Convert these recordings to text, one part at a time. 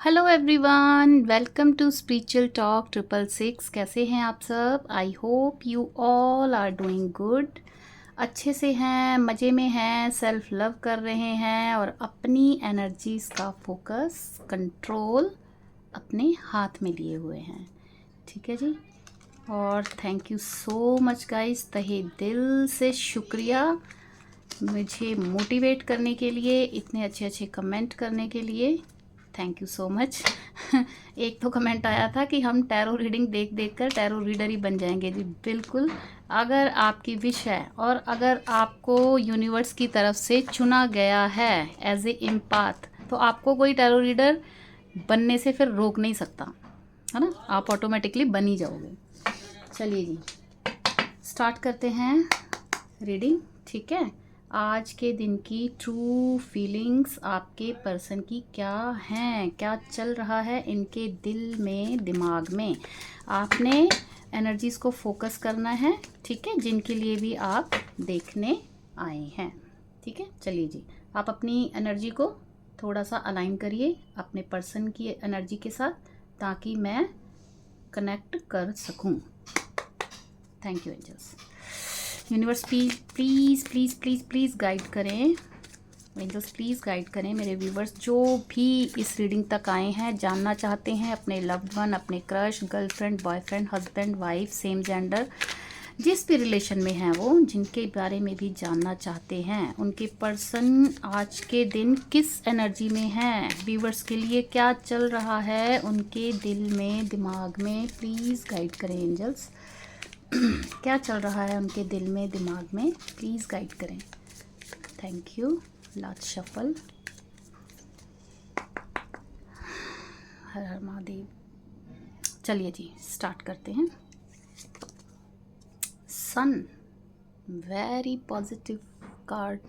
Hello everyone, welcome to spiritual talk 666। कैसे हैं आप सब? I hope you all are doing good. अच्छे से हैं, मज़े में हैं, सेल्फ लव कर रहे हैं और अपनी एनर्जीज़ का फोकस कंट्रोल अपने हाथ में लिए हुए हैं। ठीक है जी। और thank you so much guys, तहे दिल से शुक्रिया मुझे मोटिवेट करने के लिए, इतने अच्छे अच्छे कमेंट करने के लिए। Thank you so much. एक तो कमेंट आया था कि हम टैरो रीडिंग देख देख कर टैरो रीडर ही बन जाएंगे। जी बिल्कुल, अगर आपकी विश है और अगर आपको यूनिवर्स की तरफ से चुना गया है एज ए एम्पाथ, तो आपको कोई टैरो रीडर बनने से फिर रोक नहीं सकता, है ना। आप ऑटोमेटिकली बन ही जाओगे। चलिए जी, स्टार्ट करते हैं रीडिंग। ठीक है, आज के दिन की ट्रू फीलिंग्स आपके पर्सन की क्या हैं, क्या चल रहा है इनके दिल में, दिमाग में। आपने एनर्जीज को फोकस करना है, ठीक है, जिनके लिए भी आप देखने आए हैं। ठीक है, चलिए जी, आप अपनी एनर्जी को थोड़ा सा अलाइन करिए अपने पर्सन की एनर्जी के साथ, ताकि मैं कनेक्ट कर सकूं। Thank you angels. Universe please please please please please guide करें। एंजल्स प्लीज़ गाइड करें मेरे व्यूवर्स जो भी इस रीडिंग तक आए हैं, जानना चाहते हैं अपने लव्ड वन, अपने crush, girlfriend, boyfriend, husband, wife, same gender, जिस भी रिलेशन में हैं वो, जिनके बारे में भी जानना चाहते हैं, उनके पर्सन आज के दिन किस एनर्जी में हैं, व्यूवर्स के लिए क्या चल रहा है उनके दिल में, दिमाग में, प्लीज़ गाइड करें एंजल्स। क्या चल रहा है उनके दिल में, दिमाग में, प्लीज़ गाइड करें। Thank you. Last shuffle. हर हर महादेव। चलिए जी, स्टार्ट करते हैं। Sun, very positive card.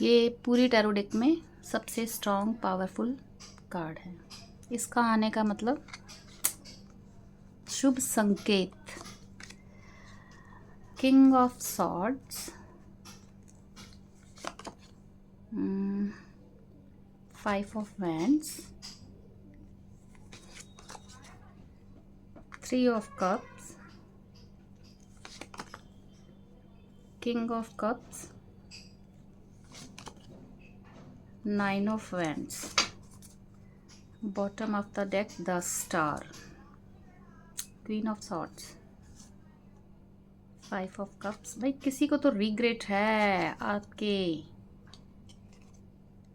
ये पूरी टैरो डेक में सबसे स्ट्रॉन्ग पावरफुल कार्ड है। इसका आने का मतलब शुभ संकेत। King of swords, 5 of wands, 3 of cups, king of cups, 9 of wands, bottom of the deck the star, queen of swords, 5 of cups। भाई किसी को तो रिग्रेट है, आपके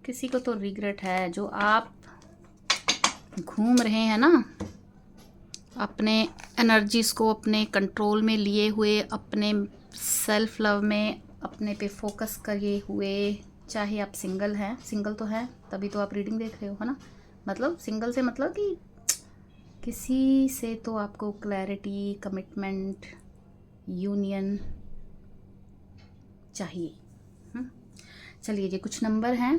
किसी को तो रिग्रेट है, जो आप घूम रहे हैं ना अपने एनर्जीज को अपने कंट्रोल में लिए हुए, अपने सेल्फ लव में अपने पे फोकस करे हुए। चाहे आप सिंगल हैं, सिंगल तो है तभी तो आप रीडिंग देख रहे हो, है ना। मतलब सिंगल से मतलब कि किसी से तो आपको क्लैरिटी, कमिटमेंट, यूनियन चाहिए। चलिए जी, कुछ नंबर हैं,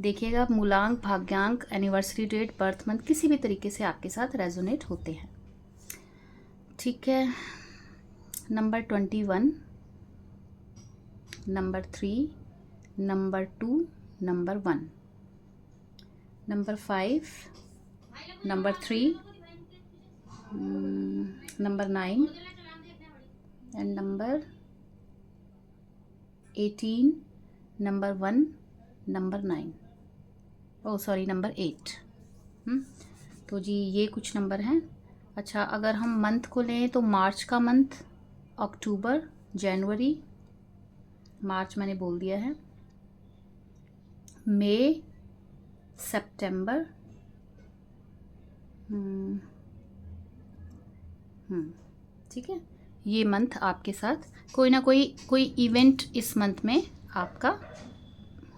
देखिएगा। मूलांक, भाग्यांक, एनिवर्सरी डेट, बर्थ मंथ किसी भी तरीके से आपके साथ रेजोनेट होते हैं। ठीक है, number 21, number 3, number 2, number 1, number 5, number 3, number 9 and number 18, number 1, number 9, oh sorry number 8। तो जी ये कुछ नंबर हैं। अच्छा, अगर हम मंथ को लें तो मार्च का मंथ, अक्टूबर, जनवरी, मार्च मैंने बोल दिया है, मई, सितंबर, ठीक है। ये मंथ आपके साथ कोई ना कोई इवेंट इस मंथ में आपका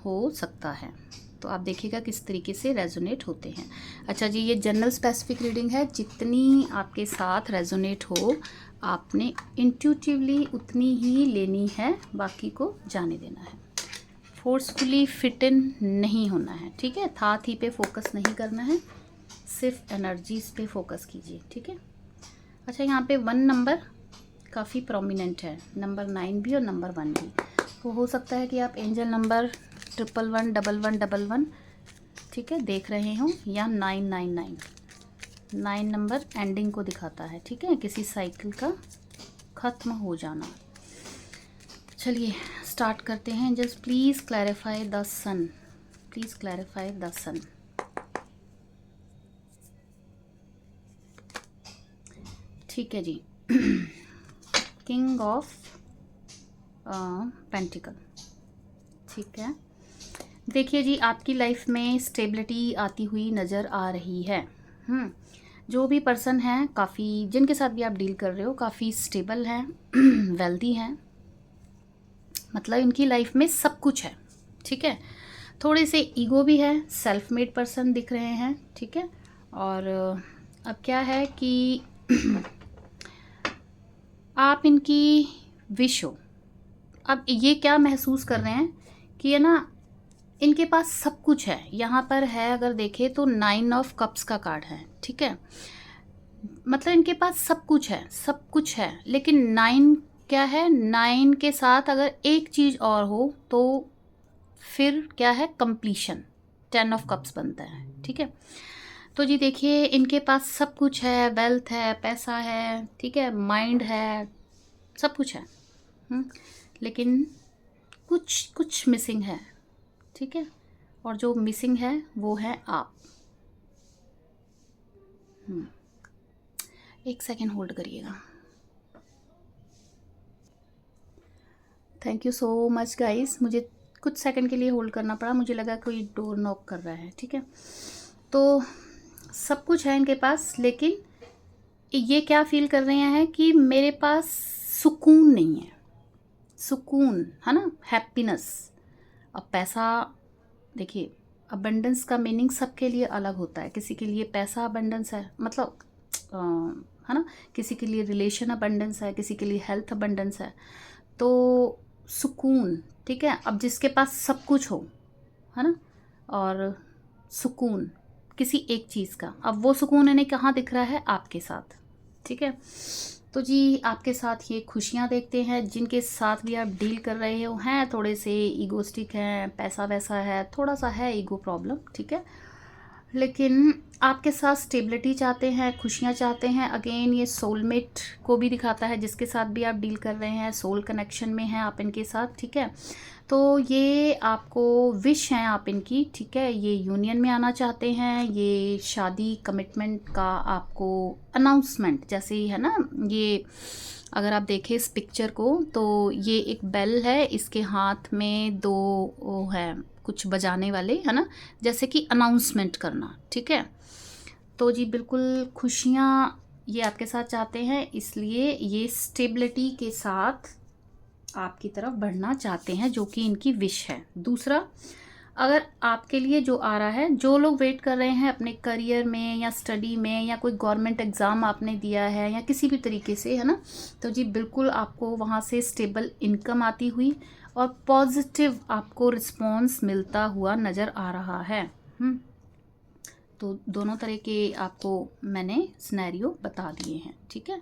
हो सकता है, तो आप देखिएगा किस तरीके से रेजोनेट होते हैं। अच्छा जी, ये जनरल स्पेसिफिक रीडिंग है, जितनी आपके साथ रेजोनेट हो आपने इंट्यूटिवली उतनी ही लेनी है, बाकी को जाने देना है। फोर्सफुली फिट इन नहीं होना है, ठीक है। था थी पे फोकस नहीं करना है, सिर्फ एनर्जीज पे फोकस कीजिए, ठीक है। अच्छा, यहाँ पे 1 नंबर काफ़ी प्रोमिनेंट है, नंबर 9 भी और नंबर 1 भी। तो हो सकता है कि आप एंजल नंबर 111, 1111, ठीक है, देख रहे हो, या 999 9 नंबर एंडिंग को दिखाता है। ठीक है, किसी साइकिल का ख़त्म हो जाना। चलिए स्टार्ट करते हैं। Just please clarify the sun, please clarify the sun. ठीक है जी। King of pentacle. ठीक है, देखिए जी, आपकी लाइफ में स्टेबिलिटी आती हुई नज़र आ रही है। जो भी पर्सन हैं, काफ़ी जिनके साथ भी आप डील कर रहे हो, काफ़ी स्टेबल हैं, वेल्दी हैं, मतलब इनकी लाइफ में सब कुछ है। ठीक है, थोड़े से ईगो भी है, सेल्फ मेड पर्सन दिख रहे हैं। ठीक है, और अब क्या है कि आप इनकी विश हो। अब ये क्या महसूस कर रहे हैं कि है ना, इनके पास सब कुछ है। यहाँ पर है, अगर देखें तो 9 ऑफ कप्स का कार्ड है। ठीक है, मतलब इनके पास सब कुछ है, सब कुछ है, लेकिन 9 क्या है, 9 के साथ अगर एक चीज़ और हो तो फिर क्या है, कंप्लीशन, 10 ऑफ कप्स बनता है। ठीक है, तो जी देखिए, इनके पास सब कुछ है, वेल्थ है, पैसा है, ठीक है, माइंड है, सब कुछ है। लेकिन कुछ कुछ मिसिंग है। ठीक है, और जो मिसिंग है वो है आप। एक सेकेंड होल्ड करिएगा। Thank you so much guys, मुझे कुछ सेकंड के लिए होल्ड करना पड़ा, मुझे लगा कोई डोर नॉक कर रहा है। ठीक है, तो सब कुछ है इनके पास, लेकिन ये क्या फील कर रहे हैं कि मेरे पास सुकून नहीं है। सुकून है ना, हैप्पीनेस। अब पैसा, देखिए, अबंडेंस का मीनिंग सबके लिए अलग होता है। किसी के लिए पैसा अबंडेंस है, मतलब है ना, किसी के लिए रिलेशन अबंडेंस है, किसी के लिए हेल्थ अबंडेंस है। तो सुकून, ठीक है, अब जिसके पास सब कुछ हो, है ना, और सुकून किसी एक चीज़ का, अब वो सुकून इन्हें कहाँ दिख रहा है, आपके साथ। ठीक है, तो जी आपके साथ ये खुशियाँ देखते हैं। जिनके साथ भी आप डील कर रहे हो हैं थोड़े से ईगोस्टिक हैं, पैसा वैसा है, थोड़ा सा है ईगो प्रॉब्लम। ठीक है, लेकिन आपके साथ स्टेबिलिटी चाहते हैं, खुशियाँ चाहते हैं। अगेन ये सोलमेट को भी दिखाता है, जिसके साथ भी आप डील कर रहे हैं, सोल कनेक्शन में हैं आप इनके साथ। ठीक है, तो ये आपको विश हैं आप इनकी। ठीक है, ये यूनियन में आना चाहते हैं, ये शादी कमिटमेंट का आपको अनाउंसमेंट जैसे ही है ना। ये अगर आप देखें इस पिक्चर को, तो ये एक बेल है, इसके हाथ में 2 वो है कुछ बजाने वाले, है ना, जैसे कि अनाउंसमेंट करना। ठीक है, तो जी बिल्कुल खुशियाँ ये आपके साथ चाहते हैं, इसलिए ये स्टेबिलिटी के साथ आपकी तरफ बढ़ना चाहते हैं, जो कि इनकी विश है। दूसरा, अगर आपके लिए जो आ रहा है, जो लोग वेट कर रहे हैं अपने करियर में या स्टडी में, या कोई गवर्नमेंट एग्ज़ाम आपने दिया है या किसी भी तरीके से, है ना, तो जी बिल्कुल आपको वहाँ से स्टेबल इनकम आती हुई और पॉजिटिव आपको रिस्पॉन्स मिलता हुआ नज़र आ रहा है। तो दोनों तरह के आपको मैंने सिनेरियो बता दिए हैं। ठीक है,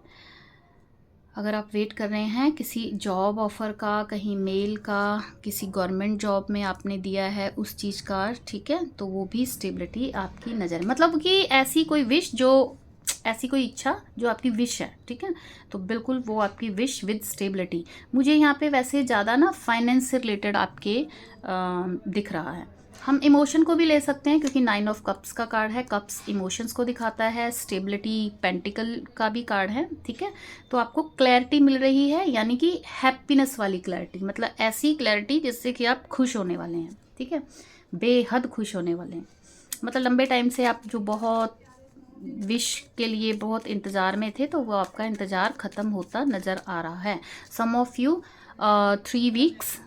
अगर आप वेट कर रहे हैं किसी जॉब ऑफ़र का, कहीं मेल का, किसी गवर्नमेंट जॉब में आपने दिया है उस चीज़ का, ठीक है, तो वो भी स्टेबिलिटी आपकी नज़र, मतलब कि ऐसी कोई विश, जो ऐसी कोई इच्छा जो आपकी विश है। ठीक है, तो बिल्कुल वो आपकी विश विद स्टेबिलिटी। मुझे यहाँ पे वैसे ज़्यादा ना फाइनेंस से रिलेटेड आपके दिख रहा है। हम इमोशन को भी ले सकते हैं, क्योंकि 9 ऑफ कप्स का कार्ड है, कप्स इमोशंस को दिखाता है, स्टेबिलिटी पेंटिकल का भी कार्ड है। ठीक है, तो आपको क्लैरिटी मिल रही है, यानी कि हैप्पीनेस वाली क्लैरिटी, मतलब ऐसी क्लैरिटी जिससे कि आप खुश होने वाले हैं। ठीक है, बेहद खुश होने वाले हैं, मतलब लंबे टाइम से आप जो बहुत विश के लिए बहुत इंतज़ार में थे, तो वो आपका इंतज़ार ख़त्म होता नज़र आ रहा है। सम ऑफ यू 3 वीक्स,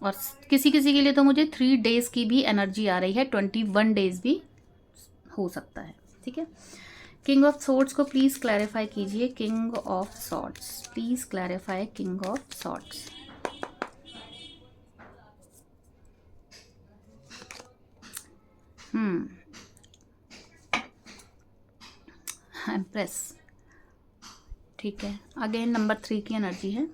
और किसी किसी के लिए तो मुझे 3 डेज़ की भी एनर्जी आ रही है, 21 डेज़ भी हो सकता है। ठीक है, किंग ऑफ सॉर्ड्स को प्लीज़ क्लैरिफाई कीजिए। King of swords, please clarify king of swords. Empress, ठीक है, अगेन नंबर 3 की एनर्जी है।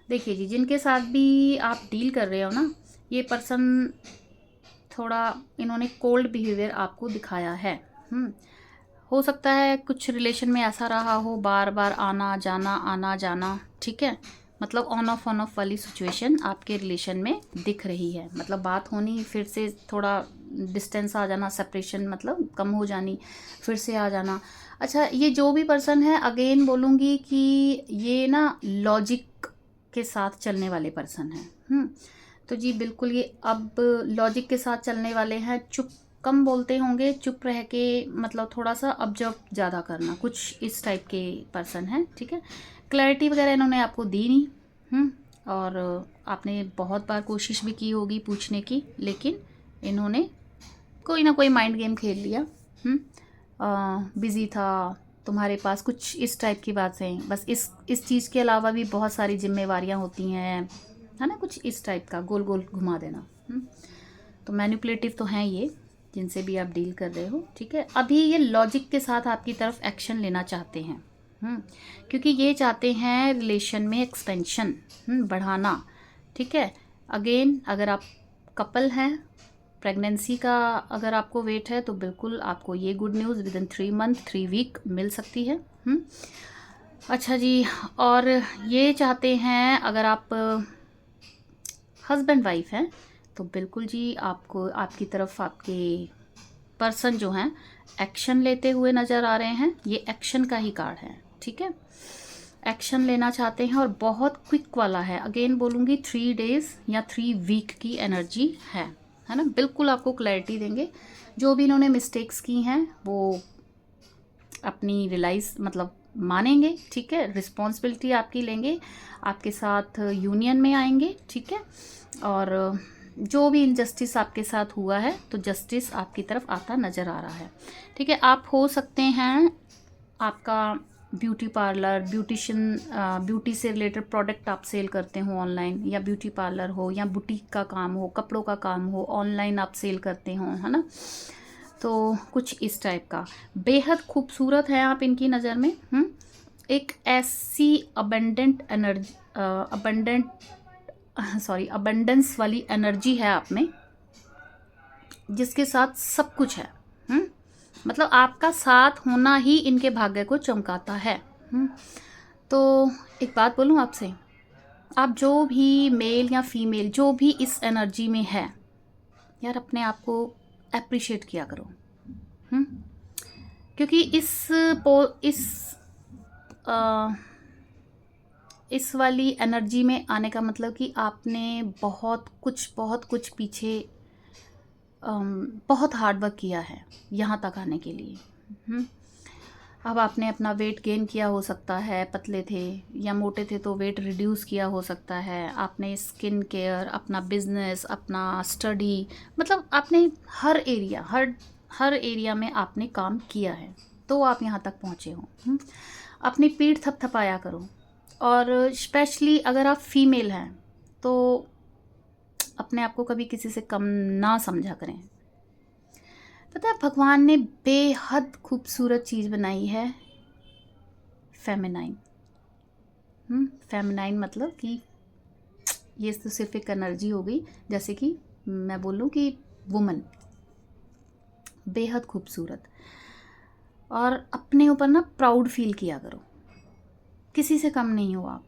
देखिए जी, जिनके साथ भी आप डील कर रहे हो ना, ये पर्सन थोड़ा इन्होंने कोल्ड बिहेवियर आपको दिखाया है। हो सकता है कुछ रिलेशन में ऐसा रहा हो, बार बार आना जाना, ठीक है, मतलब ऑन ऑफ वाली सिचुएशन आपके रिलेशन में दिख रही है। मतलब बात होनी, फिर से थोड़ा डिस्टेंस आ जाना, सेपरेशन मतलब कम हो जानी, फिर से आ जाना। अच्छा, ये जो भी पर्सन है, अगेन बोलूँगी कि ये ना लॉजिक के साथ चलने वाले पर्सन हैं। तो जी बिल्कुल ये अब लॉजिक के साथ चलने वाले हैं। चुप कम बोलते होंगे, चुप रह के मतलब थोड़ा सा ऑब्जर्व ज़्यादा करना, कुछ इस टाइप के पर्सन हैं, ठीक है। क्लैरिटी वगैरह इन्होंने आपको दी नहीं। और आपने बहुत बार कोशिश भी की होगी पूछने की, लेकिन इन्होंने कोई ना कोई माइंड गेम खेल लिया। बिज़ी था तुम्हारे पास, कुछ इस टाइप की बातें। बस इस चीज़ के अलावा भी बहुत सारी जिम्मेवारियां होती हैं, है ना, कुछ इस टाइप का गोल गोल घुमा देना। तो मैनिपुलेटिव तो हैं ये, जिनसे भी आप डील कर रहे हो, ठीक है। अभी ये लॉजिक के साथ आपकी तरफ एक्शन लेना चाहते हैं, क्योंकि ये चाहते हैं रिलेशन में एक्सपेंशन, बढ़ाना, ठीक है। अगेन अगर आप कपल हैं, प्रेगनेंसी का अगर आपको वेट है, तो बिल्कुल आपको ये good news within 3 month 3 week मिल सकती है। अच्छा जी, और ये चाहते हैं अगर आप हस्बैंड वाइफ हैं, तो बिल्कुल जी आपको आपकी तरफ आपके पर्सन जो हैं एक्शन लेते हुए नज़र आ रहे हैं। ये एक्शन का ही कार्ड है, ठीक है। एक्शन लेना चाहते हैं और बहुत क्विक वाला है। अगेन बोलूँगी 3 डेज़ या 3 वीक की एनर्जी है ना। बिल्कुल आपको क्लैरिटी देंगे। जो भी इन्होंने मिस्टेक्स की हैं वो अपनी रियलाइज मतलब मानेंगे, ठीक है। रिस्पॉन्सिबिलिटी आपकी लेंगे, आपके साथ यूनियन में आएंगे, ठीक है। और जो भी इनजस्टिस आपके साथ हुआ है, तो जस्टिस आपकी तरफ आता नज़र आ रहा है, ठीक है। आप हो सकते हैं आपका ब्यूटी पार्लर, ब्यूटिशियन, ब्यूटी से रिलेटेड प्रोडक्ट आप सेल करते हो ऑनलाइन, या ब्यूटी पार्लर हो, या बुटीक का काम हो, कपड़ों का काम हो, ऑनलाइन आप सेल करते हो, है ना। तो कुछ इस टाइप का बेहद खूबसूरत है आप इनकी नज़र में। एक ऐसी अबंडेंस वाली एनर्जी है आप में, जिसके साथ सब कुछ है। मतलब आपका साथ होना ही इनके भाग्य को चमकाता है। तो एक बात बोलूँ आपसे, आप जो भी मेल या फीमेल जो भी इस एनर्जी में है, यार अपने आप को अप्रिशिएट किया करो। क्योंकि इस वाली एनर्जी में आने का मतलब कि आपने बहुत कुछ पीछे बहुत हार्ड वर्क किया है यहाँ तक आने के लिए। अब आपने अपना वेट गेन किया हो सकता है, पतले थे या मोटे थे तो वेट रिड्यूस किया हो सकता है। आपने स्किन केयर, अपना बिजनेस, अपना स्टडी, मतलब आपने हर एरिया में आपने काम किया है, तो आप यहाँ तक पहुँचे हो। अपनी पीठ थपथपाया करो। और स्पेशली अगर आप फीमेल हैं तो अपने आप को कभी किसी से कम ना समझा करें। पता है भगवान ने बेहद खूबसूरत चीज़ बनाई है, फेमिनाइन। फेमिनाइन मतलब कि ये तो सिर्फ एक एनर्जी हो गई, जैसे कि मैं बोलूँ कि वुमन, बेहद खूबसूरत। और अपने ऊपर ना प्राउड फील किया करो, किसी से कम नहीं हो आप,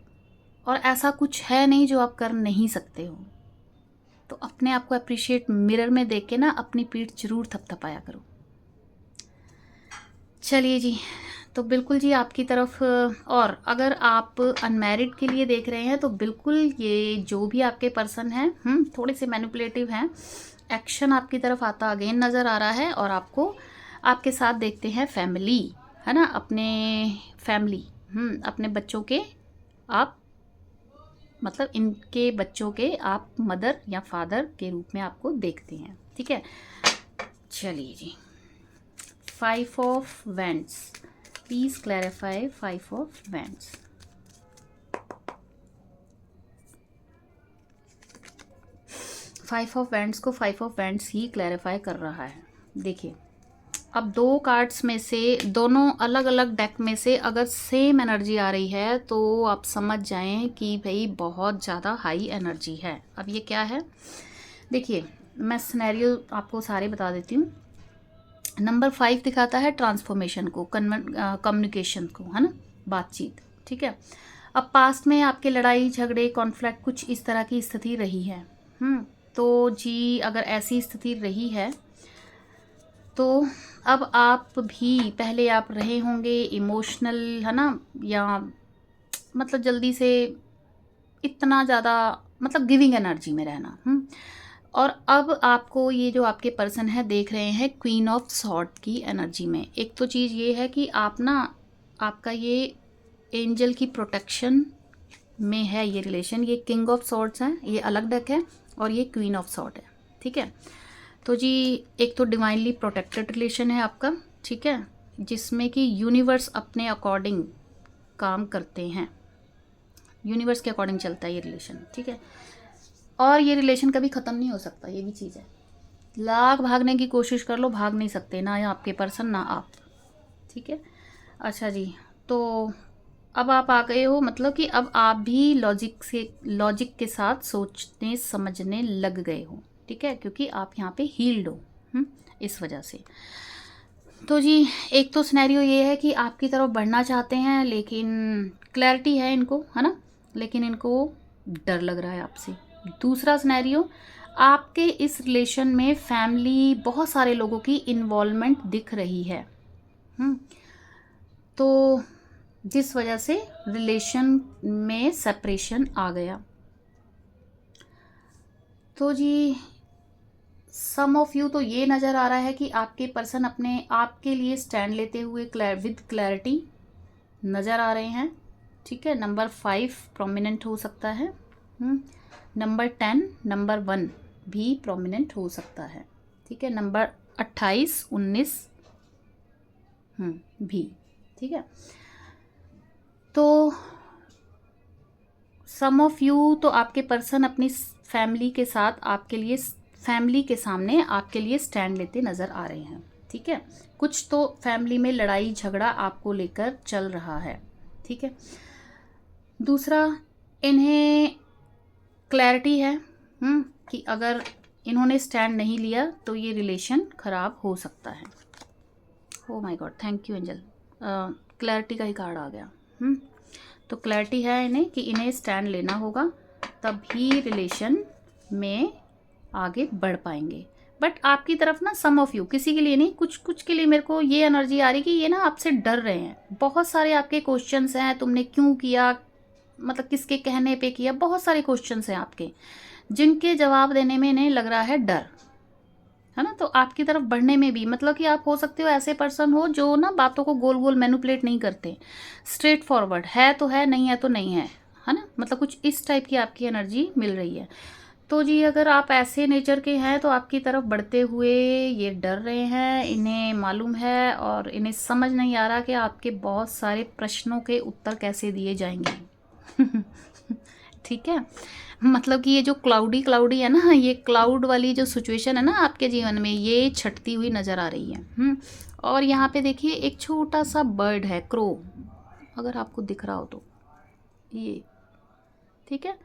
और ऐसा कुछ है नहीं जो आप कर नहीं सकते हो। तो अपने आप को अप्रिशिएट मिरर में देख के ना अपनी पीठ जरूर थपथपाया करो। चलिए जी, तो बिल्कुल जी आपकी तरफ। और अगर आप अनमैरिड के लिए देख रहे हैं, तो बिल्कुल ये जो भी आपके पर्सन हैं थोड़े से मैनिपुलेटिव हैं, एक्शन आपकी तरफ आता अगेन नज़र आ रहा है। और आपको आपके साथ देखते हैं फैमिली, है ना, अपने फैमिली, अपने बच्चों के आप मतलब इनके बच्चों के आप मदर या फादर के रूप में आपको देखते हैं, ठीक है। चलिए जी, 5 of wands, please clarify 5 of wands. Five of wands को 5 ऑफ वैंड्स ही क्लैरिफाई कर रहा है। देखिए, अब 2 कार्ड्स में से, दोनों अलग अलग डेक में से अगर सेम एनर्जी आ रही है, तो आप समझ जाएं कि भाई बहुत ज़्यादा हाई एनर्जी है। अब ये क्या है, देखिए, मैं सिनेरियो आपको सारे बता देती हूँ। नंबर 5 दिखाता है ट्रांसफॉर्मेशन को, कम्युनिकेशन को, है ना, बातचीत। ठीक है, अब पास्ट में आपके लड़ाई झगड़े कॉन्फ्लिक्ट कुछ इस तरह की स्थिति रही है। तो जी अगर ऐसी स्थिति रही है तो अब आप भी, पहले आप रहे होंगे इमोशनल, है ना, या मतलब जल्दी से इतना ज़्यादा मतलब गिविंग एनर्जी में रहना। और अब आपको ये जो आपके पर्सन है देख रहे हैं क्वीन ऑफ सॉर्ड की एनर्जी में। एक तो चीज़ ये है कि आप ना, आपका ये एंजल की प्रोटेक्शन में है ये रिलेशन। ये किंग ऑफ सॉर्ड्स है, ये अलग डेक है, और ये क्वीन ऑफ सॉर्ड है। ठीक है, तो जी एक तो डिवाइनली प्रोटेक्टेड रिलेशन है आपका। ठीक है, जिसमें कि यूनिवर्स अपने अकॉर्डिंग काम करते हैं, यूनिवर्स के अकॉर्डिंग चलता है ये रिलेशन। ठीक है, और ये रिलेशन कभी ख़त्म नहीं हो सकता, ये भी चीज़ है। लाख भागने की कोशिश कर लो, भाग नहीं सकते, ना या आपके पर्सन ना आप। ठीक है, अच्छा जी, तो अब आप आ गए हो, मतलब कि अब आप भी लॉजिक के साथ सोचने समझने लग गए हो। ठीक है, क्योंकि आप यहाँ पे हील्ड हो इस वजह से। तो जी एक तो सिनेरियो ये है कि आपकी तरफ बढ़ना चाहते हैं, लेकिन क्लैरिटी है इनको, है ना, लेकिन इनको डर लग रहा है आपसे। दूसरा सिनेरियो, आपके इस रिलेशन में फैमिली, बहुत सारे लोगों की इन्वॉल्वमेंट दिख रही है। तो जिस वजह से रिलेशन में सेपरेशन आ गया। तो जी सम ऑफ यू तो ये नज़र आ रहा है कि आपके पर्सन अपने आपके लिए स्टैंड लेते हुए विद क्लैरिटी नज़र आ रहे हैं। ठीक है, नंबर 5 प्रोमिनेंट हो सकता है। नंबर 10, नंबर 1 भी प्रोमिनेंट हो सकता है। ठीक है, नंबर 28, 19 भी। ठीक है, तो सम ऑफ यू तो आपके पर्सन अपनी फैमिली के साथ आपके लिए, फैमिली के सामने आपके लिए स्टैंड लेते नज़र आ रहे हैं। ठीक है, कुछ तो फैमिली में लड़ाई झगड़ा आपको लेकर चल रहा है। ठीक है, दूसरा इन्हें क्लैरिटी है कि अगर इन्होंने स्टैंड नहीं लिया तो ये रिलेशन ख़राब हो सकता है। Oh my God, thank you angel, clarity का ही कार्ड आ गया। तो क्लैरिटी है इन्हें कि इन्हें स्टैंड लेना होगा, तभी रिलेशन में आगे बढ़ पाएंगे। बट आपकी तरफ ना सम ऑफ यू, किसी के लिए नहीं, कुछ कुछ के लिए मेरे को ये एनर्जी आ रही कि ये ना आपसे डर रहे हैं। बहुत सारे आपके क्वेश्चंस हैं, तुमने क्यों किया, मतलब किसके कहने पे किया, बहुत सारे क्वेश्चंस हैं आपके, जिनके जवाब देने में इन्हें लग रहा है डर, है ना। तो आपकी तरफ बढ़ने में भी, मतलब कि आप हो सकते हो ऐसे पर्सन हो जो ना बातों को गोल गोल मैनिपुलेट नहीं करते, स्ट्रेट फॉरवर्ड, है तो है, नहीं है तो नहीं है, है ना, मतलब कुछ इस टाइप की आपकी एनर्जी मिल रही है। तो जी अगर आप ऐसे नेचर के हैं तो आपकी तरफ बढ़ते हुए ये डर रहे हैं, इन्हें मालूम है और इन्हें समझ नहीं आ रहा कि आपके बहुत सारे प्रश्नों के उत्तर कैसे दिए जाएंगे। ठीक है, मतलब कि ये जो क्लाउडी है ना, ये क्लाउड वाली जो सिचुएशन है ना आपके जीवन में, ये छटती हुई नज़र आ रही है। और यहाँ पे देखिए एक छोटा सा बर्ड है, क्रो, अगर आपको दिख रहा हो तो ये। ठीक है,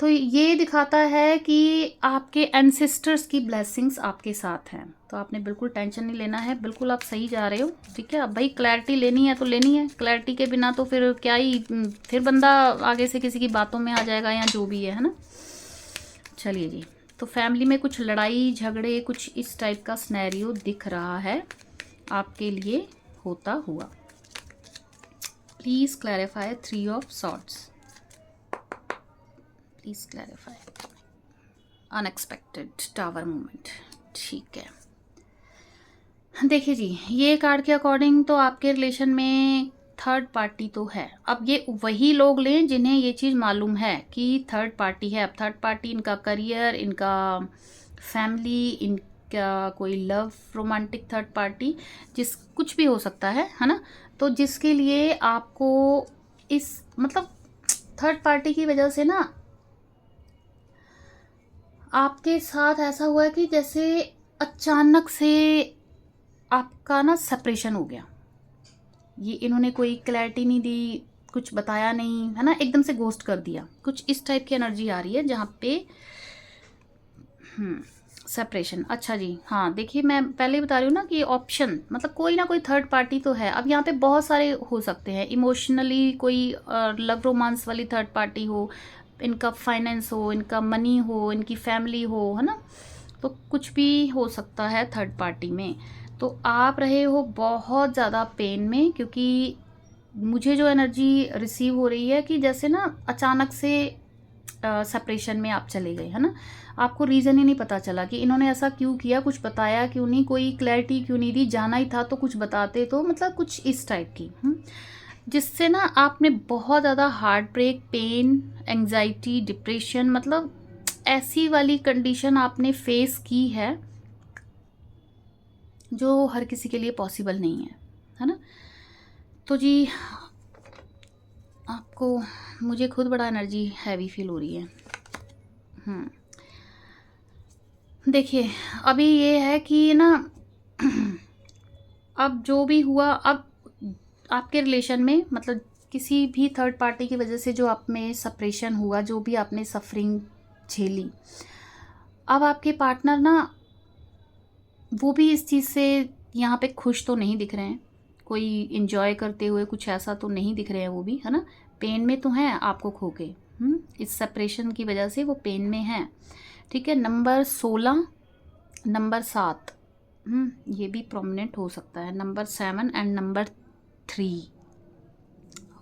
तो ये दिखाता है कि आपके एंसेस्टर्स की ब्लेसिंग्स आपके साथ हैं, तो आपने बिल्कुल टेंशन नहीं लेना है, बिल्कुल आप सही जा रहे हो। ठीक है, अब भाई क्लैरिटी लेनी है तो लेनी है, क्लैरिटी के बिना तो फिर क्या ही, फिर बंदा आगे से किसी की बातों में आ जाएगा या जो भी है ना। चलिए जी, तो फैमिली में कुछ लड़ाई झगड़े कुछ इस टाइप का सिनेरियो दिख रहा है आपके लिए होता हुआ। Please clarify 3 of swords, please clarify unexpected tower movement. ठीक है, देखिए जी ये कार्ड के अकॉर्डिंग तो आपके रिलेशन में थर्ड पार्टी तो है। अब ये वही लोग लें जिन्हें ये चीज़ मालूम है कि थर्ड पार्टी है। अब थर्ड पार्टी इनका करियर, इनका फैमिली, इनका कोई लव, रोमांटिक थर्ड पार्टी, जिस कुछ भी हो सकता है ना। तो जिसके लिए आपको इस मतलब थर्ड पार्टी की वजह से ना आपके साथ ऐसा हुआ है कि जैसे अचानक से आपका ना सेपरेशन हो गया। ये इन्होंने कोई क्लैरिटी नहीं दी, कुछ बताया नहीं, है ना, एकदम से घोस्ट कर दिया, कुछ इस टाइप की एनर्जी आ रही है जहाँ पे सेपरेशन, अच्छा जी। हाँ देखिए, मैं पहले ही बता रही हूँ ना कि ऑप्शन मतलब कोई ना कोई थर्ड पार्टी तो है। अब यहाँ पे बहुत सारे हो सकते हैं, इमोशनली कोई लव रोमांस वाली थर्ड पार्टी हो, इनका फाइनेंस हो, इनका मनी हो, इनकी फैमिली हो, है ना। तो कुछ भी हो सकता है थर्ड पार्टी में। तो आप रहे हो बहुत ज़्यादा पेन में, क्योंकि मुझे जो एनर्जी रिसीव हो रही है कि जैसे ना अचानक से सेपरेशन में आप चले गए, है ना। आपको रीज़न ही नहीं पता चला कि इन्होंने ऐसा क्यों किया, कुछ बताया क्यों नहीं, कोई क्लैरिटी क्यों नहीं दी, जाना ही था तो कुछ बताते, तो मतलब कुछ इस टाइप की जिससे ना आपने बहुत ज़्यादा heart break, pain, anxiety, depression, मतलब ऐसी वाली कंडीशन आपने फेस की है जो हर किसी के लिए पॉसिबल नहीं है ना। तो जी आपको, मुझे खुद बड़ा एनर्जी हैवी फील हो रही है। देखिए अभी ये है कि ना अब जो भी हुआ, अब आपके रिलेशन में मतलब किसी भी थर्ड पार्टी की वजह से जो आप में सेपरेशन हुआ, जो भी आपने सफरिंग झेली, अब आपके पार्टनर ना वो भी इस चीज़ से यहाँ पे खुश तो नहीं दिख रहे हैं, कोई इंजॉय करते हुए कुछ ऐसा तो नहीं दिख रहे हैं वो भी, है ना। पेन में तो हैं आपको खो के, इस सेपरेशन की वजह से वो पेन में हैं। ठीक है, नंबर 16, नंबर 7, ये भी प्रोमिनेंट हो सकता है। नंबर 7 एंड नंबर 3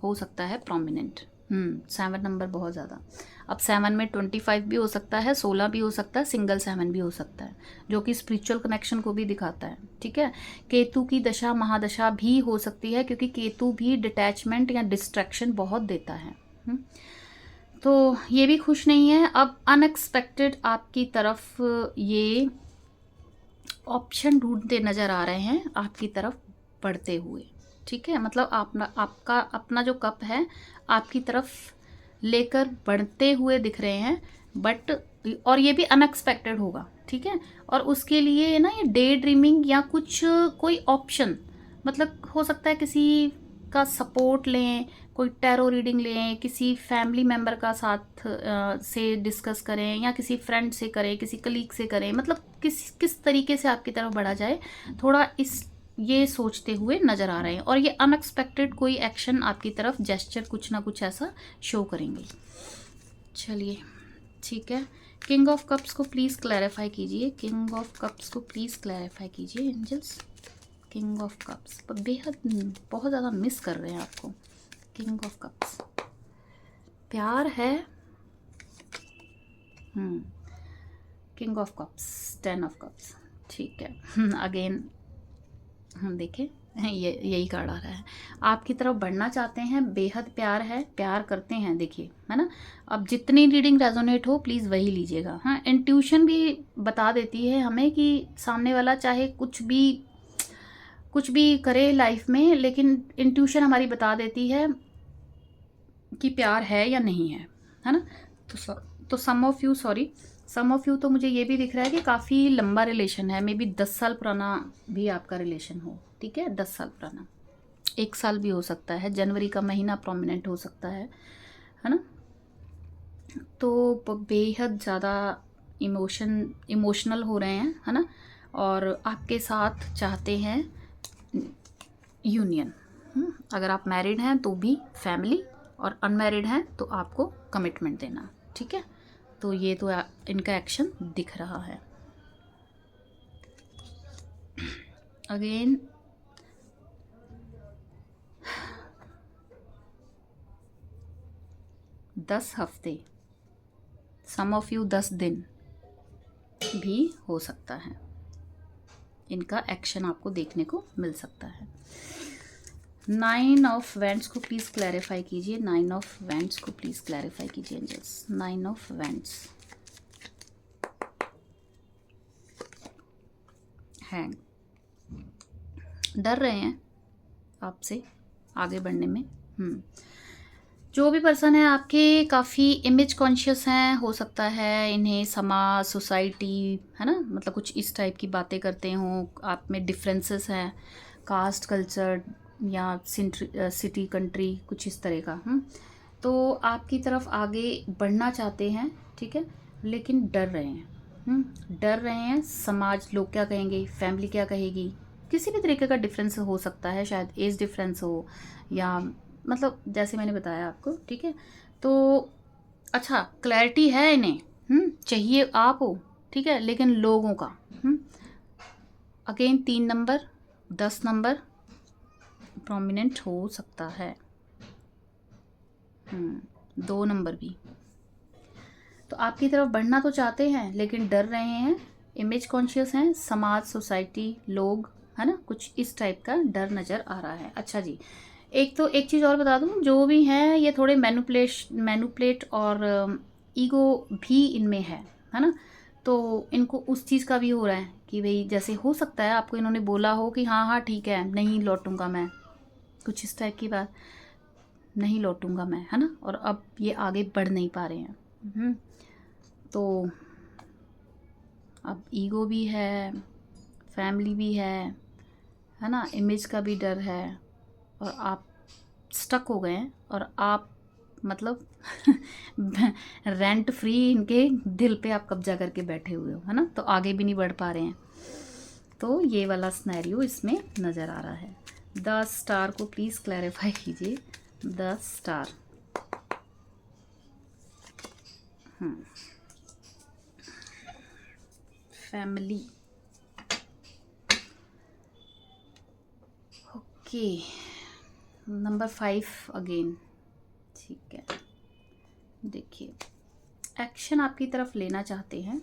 हो सकता है प्रोमिनेंट। 7 नंबर बहुत ज़्यादा। अब 7 में 25 भी हो सकता है, 16 भी हो सकता है, सिंगल 7 भी हो सकता है, जो कि स्पिरिचुअल कनेक्शन को भी दिखाता है। ठीक है, केतु की दशा महादशा भी हो सकती है, क्योंकि केतु भी डिटैचमेंट या डिस्ट्रैक्शन बहुत देता है। तो ये भी खुश नहीं है। अब अनएक्सपेक्टेड आपकी तरफ ये ऑप्शन ढूंढते नज़र आ रहे हैं, आपकी तरफ बढ़ते हुए। ठीक है, मतलब आपका अपना जो कप है आपकी तरफ लेकर बढ़ते हुए दिख रहे हैं, बट और ये भी अनएक्सपेक्टेड होगा। ठीक है, और उसके लिए ना ये डे ड्रीमिंग या कुछ कोई ऑप्शन, मतलब हो सकता है किसी का सपोर्ट लें, कोई टैरो रीडिंग लें, किसी फैमिली मेम्बर का साथ से डिस्कस करें, या किसी फ्रेंड से करें, किसी कलीग से करें, मतलब किस तरीके से आपकी तरफ बढ़ा जाए, थोड़ा इस ये सोचते हुए नज़र आ रहे हैं। और ये अनएक्सपेक्टेड कोई एक्शन आपकी तरफ, जेस्चर कुछ ना कुछ ऐसा शो करेंगे। चलिए ठीक है, किंग ऑफ कप्स को प्लीज़ क्लैरिफाई कीजिए, किंग ऑफ कप्स को प्लीज़ क्लैरिफाई कीजिए एंजल्स। किंग ऑफ कप्स बेहद बहुत ज़्यादा मिस कर रहे हैं आपको। किंग ऑफ कप्स प्यार है, king of cups, 10 of cups. ठीक है, अगेन हम देखें यही कार्ड आ रहा है। आपकी तरफ बढ़ना चाहते हैं, बेहद प्यार है, प्यार करते हैं, देखिए, है ना। अब जितनी रीडिंग रेजोनेट हो प्लीज़ वही लीजिएगा। हाँ, इंट्यूशन भी बता देती है हमें कि सामने वाला चाहे कुछ भी करे लाइफ में, लेकिन इंट्यूशन हमारी बता देती है कि प्यार है या नहीं है ना। तो सम ऑफ यू तो मुझे ये भी दिख रहा है कि काफ़ी लंबा रिलेशन है, मे बी 10 साल पुराना भी आपका रिलेशन हो। ठीक है, 10 साल पुराना, 1 साल भी हो सकता है, जनवरी का महीना प्रोमिनेंट हो सकता है ना। तो बेहद ज़्यादा इमोशनल हो रहे हैं, है ना, और आपके साथ चाहते हैं यूनियन। अगर आप मैरिड हैं तो भी फैमिली, और अनमैरिड हैं तो आपको कमिटमेंट देना। ठीक है, तो ये तो इनका एक्शन दिख रहा है। अगेन दस हफ्ते, सम ऑफ यू 10 दिन भी हो सकता है, इनका एक्शन आपको देखने को मिल सकता है। 9 ऑफ वेंट्स को प्लीज़ क्लैरिफाई कीजिए, 9 ऑफ वेंट्स को प्लीज़ क्लैरिफाई कीजिए एंजल्स। 9 ऑफ वेंट्स, हैंग, डर रहे हैं आपसे आगे बढ़ने में। जो भी पर्सन है आपके काफ़ी इमेज कॉन्शियस हैं, हो सकता है इन्हें समाज, सोसाइटी, है ना, मतलब कुछ इस टाइप की बातें करते हों, आप में डिफरेंसेस हैं, कास्ट, कल्चर या सिटी, कंट्री, कुछ इस तरह का। तो आपकी तरफ आगे बढ़ना चाहते हैं, ठीक है, लेकिन डर रहे हैं। डर रहे हैं समाज, लोग क्या कहेंगे, फैमिली क्या कहेगी, किसी भी तरीके का डिफरेंस हो सकता है, शायद एज डिफरेंस हो या मतलब जैसे मैंने बताया आपको, ठीक है। तो अच्छा, क्लैरिटी है इन्हें, चाहिए आप हो, ठीक है, लेकिन लोगों का अगेन 3 नंबर 10 नंबर प्रोमिनेंट हो सकता है, 2 नंबर भी। तो आपकी तरफ बढ़ना तो चाहते हैं लेकिन डर रहे हैं, इमेज कॉन्शियस हैं, समाज, सोसाइटी, लोग, है ना, कुछ इस टाइप का डर नज़र आ रहा है। अच्छा जी, एक चीज़ और बता दूं, जो भी हैं ये थोड़े मैनुपलेट और ईगो भी इनमें है ना। तो इनको उस चीज़ का भी हो रहा है कि भाई जैसे हो सकता है आपको इन्होंने बोला हो कि हाँ हाँ ठीक है, नहीं लौटूंगा मैं, कुछ इस टाइप की बात, नहीं लौटूंगा मैं, है ना। और अब ये आगे बढ़ नहीं पा रहे हैं। तो अब ईगो भी है, फैमिली भी है ना, इमेज का भी डर है, और आप स्टक हो गए हैं, और आप मतलब रेंट फ्री इनके दिल पे आप कब्जा करके बैठे हुए हो, है ना, तो आगे भी नहीं बढ़ पा रहे हैं। तो ये वाला सिनेरियो इसमें नज़र आ रहा है। 10 स्टार को प्लीज़ क्लैरिफाई कीजिए, 10 star. Family, okay, number 5 again, ठीक है। देखिए, एक्शन आपकी तरफ लेना चाहते हैं,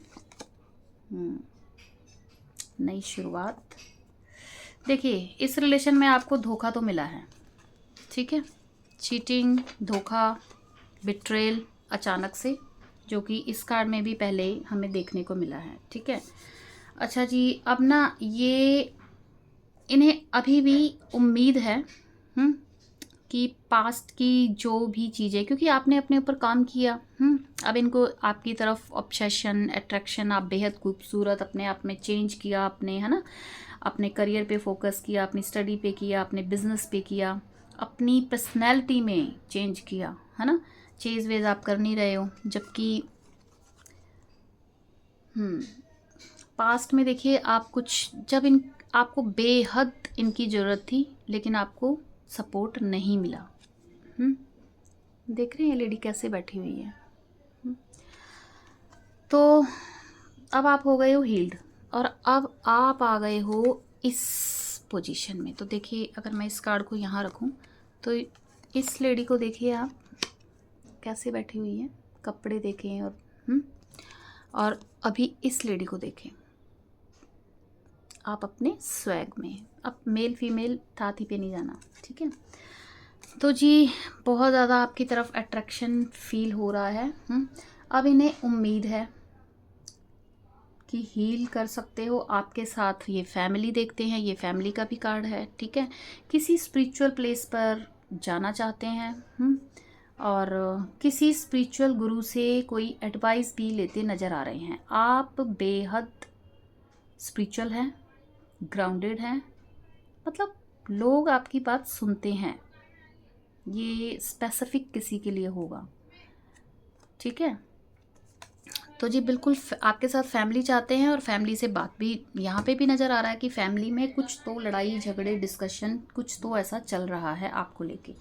नई शुरुआत। देखिए, इस रिलेशन में आपको धोखा तो मिला है, ठीक है, चीटिंग, धोखा, बिट्रेल अचानक से, जो कि इस कार्ड में भी पहले हमें देखने को मिला है, ठीक है। अच्छा जी, अब ना ये इन्हें अभी भी उम्मीद है कि पास्ट की जो भी चीज़ें, क्योंकि आपने अपने ऊपर काम किया, अब इनको आपकी तरफ ऑब्सेशन, अट्रैक्शन, आप बेहद खूबसूरत, अपने आप में चेंज किया आपने, है ना, अपने करियर पे फोकस किया, अपनी स्टडी पे किया, अपने बिजनेस पे किया, अपनी पर्सनैलिटी में चेंज किया, है ना, चेज वेज आप कर नहीं रहे हो। जबकि पास्ट में देखिए, आप कुछ जब इन आपको बेहद इनकी ज़रूरत थी लेकिन आपको सपोर्ट नहीं मिला। देख रहे हैं लेडी कैसे बैठी हुई है। तो अब आप हो गए हो हील्ड, और अब आप आ गए हो इस पोजीशन में। तो देखिए, अगर मैं इस कार्ड को यहाँ रखूँ तो इस लेडी को देखिए आप कैसे बैठी हुई है, कपड़े देखें, और अभी इस लेडी को देखें आप अपने स्वैग में। अब मेल फीमेल थाती पे नहीं जाना, ठीक है। तो जी, बहुत ज़्यादा आपकी तरफ अट्रैक्शन फील हो रहा है। अब इन्हें उम्मीद है कि हील कर सकते हो आपके साथ। ये फैमिली देखते हैं, ये फैमिली का भी कार्ड है, ठीक है। किसी स्पिरिचुअल प्लेस पर जाना चाहते हैं, और किसी स्पिरिचुअल गुरु से कोई एडवाइस भी लेते नज़र आ रहे हैं। आप बेहद स्पिरिचुअल हैं, ग्राउंडेड हैं, मतलब लोग आपकी बात सुनते हैं, ये स्पेसिफिक किसी के लिए होगा, ठीक है। तो जी बिल्कुल आपके साथ फैमिली चाहते हैं, और फैमिली से बात भी यहाँ पे भी नज़र आ रहा है कि फैमिली में कुछ तो लड़ाई झगड़े डिस्कशन कुछ तो ऐसा चल रहा है आपको लेके।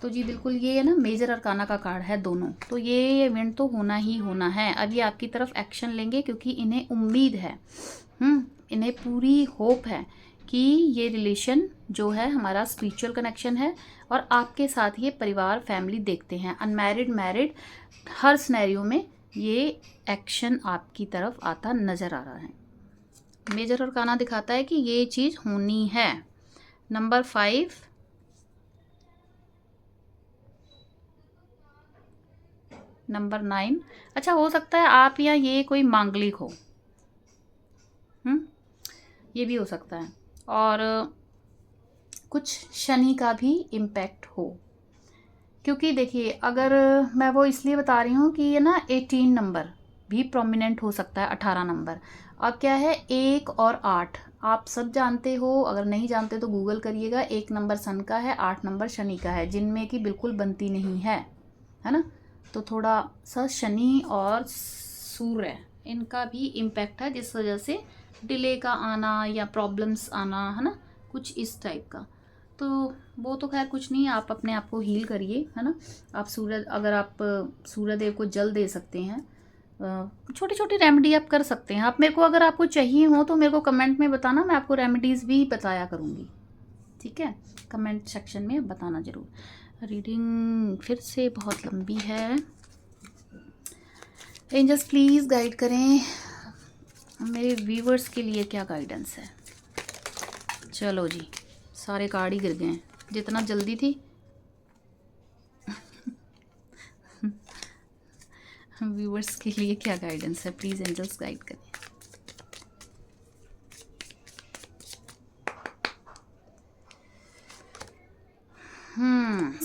तो जी बिल्कुल, ये है ना, मेजर अरकाना का कार्ड है दोनों, तो ये इवेंट तो होना ही होना है। अब ये आपकी तरफ एक्शन लेंगे क्योंकि इन्हें उम्मीद है, इन्हें पूरी होप है कि ये रिलेशन जो है हमारा स्पिरिचुअल कनेक्शन है, और आपके साथ ये परिवार फैमिली देखते हैं, अनमैरिड मैरिड हर सिनेरियो में ये एक्शन आपकी तरफ आता नज़र आ रहा है। मेजर अरकाना दिखाता है कि ये चीज़ होनी है। Number 5, number 9। अच्छा, हो सकता है आप या ये कोई मांगलिक हो, ये भी हो सकता है, और कुछ शनि का भी इम्पैक्ट हो। क्योंकि देखिए, अगर मैं वो इसलिए बता रही हूँ कि ये ना 18 नंबर भी प्रोमिनेंट हो सकता है, 18 नंबर। अब क्या है, 1 और 8 आप सब जानते हो, अगर नहीं जानते तो गूगल करिएगा। 1 नंबर सन का है, 8 नंबर शनि का है, जिनमें कि बिल्कुल बनती नहीं है ना। तो थोड़ा सा शनि और सूर्य इनका भी इम्पैक्ट है, जिस वजह से डिले का आना या प्रॉब्लम्स आना, है ना, कुछ इस टाइप का। तो वो तो खैर कुछ नहीं, आप अपने आप को हील करिए, है ना। आप अगर आप सूर्य देव को जल दे सकते हैं, छोटी छोटी रेमेडी आप कर सकते हैं। आप मेरे को अगर आपको चाहिए हो तो मेरे को कमेंट में बताना, मैं आपको रेमेडीज़ भी बताया करूँगी, ठीक है। कमेंट सेक्शन में बताना ज़रूर। रीडिंग फिर से बहुत लंबी है। एंजल्स प्लीज़ गाइड करें मेरे व्यूवर्स के लिए, क्या गाइडेंस है। चलो जी, सारे कार्ड ही गिर गए हैं, जितना जल्दी थी। व्यूवर्स के लिए क्या गाइडेंस है, प्लीज़ एंजल्स गाइड करें।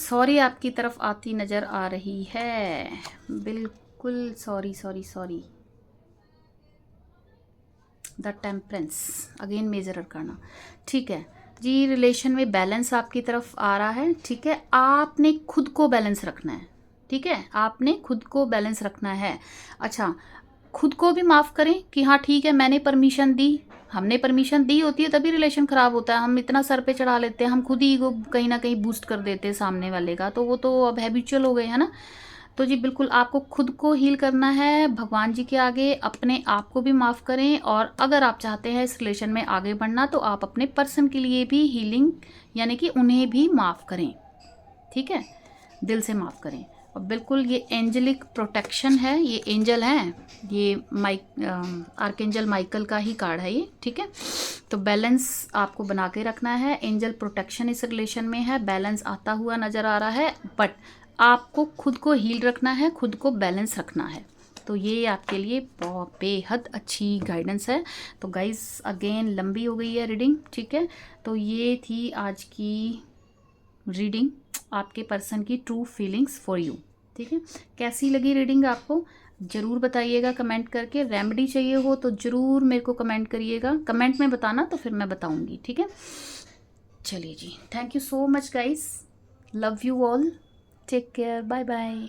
सॉरी आपकी तरफ आती नज़र आ रही है, बिल्कुल sorry sorry sorry. The temperance again measure करना, ठीक है जी। रिलेशन में बैलेंस आपकी तरफ आ रहा है, ठीक है। आपने खुद को बैलेंस रखना है, ठीक है, आपने खुद को बैलेंस रखना है। अच्छा, खुद को भी माफ़ करें कि हाँ ठीक है, मैंने परमिशन दी, हमने परमिशन दी होती है तभी रिलेशन ख़राब होता है। हम इतना सर पे चढ़ा लेते हैं, हम खुद ही ईगो कहीं ना कहीं बूस्ट कर देते हैं सामने वाले का, तो वो तो अब हैबिचुअल हो गए, है ना। तो जी बिल्कुल आपको खुद को हील करना है भगवान जी के आगे, अपने आप को भी माफ़ करें। और अगर आप चाहते हैं इस रिलेशन में आगे बढ़ना तो आप अपने पर्सन के लिए भी हीलिंग, यानी कि उन्हें भी माफ़ करें, ठीक है, दिल से माफ़ करें। और बिल्कुल ये एंजलिक प्रोटेक्शन है, ये एंजल हैं, ये आर्कएंजल माइकल का ही कार्ड है ये, ठीक है। तो बैलेंस आपको बना के रखना है, एंजल प्रोटेक्शन इस रिलेशन में है, बैलेंस आता हुआ नज़र आ रहा है, बट आपको खुद को हील रखना है, खुद को बैलेंस रखना है। तो ये आपके लिए बहुत बेहद अच्छी गाइडेंस है। तो गाइस अगेन लंबी हो गई है रीडिंग, ठीक है। तो ये थी आज की रीडिंग, आपके पर्सन की ट्रू फीलिंग्स फॉर यू, ठीक है। कैसी लगी रीडिंग आपको ज़रूर बताइएगा कमेंट करके। रेमेडी चाहिए हो तो ज़रूर मेरे को कमेंट करिएगा, कमेंट में बताना तो फिर मैं बताऊंगी, ठीक है। चलिए जी, thank you so much guys, love you all, take care, bye bye.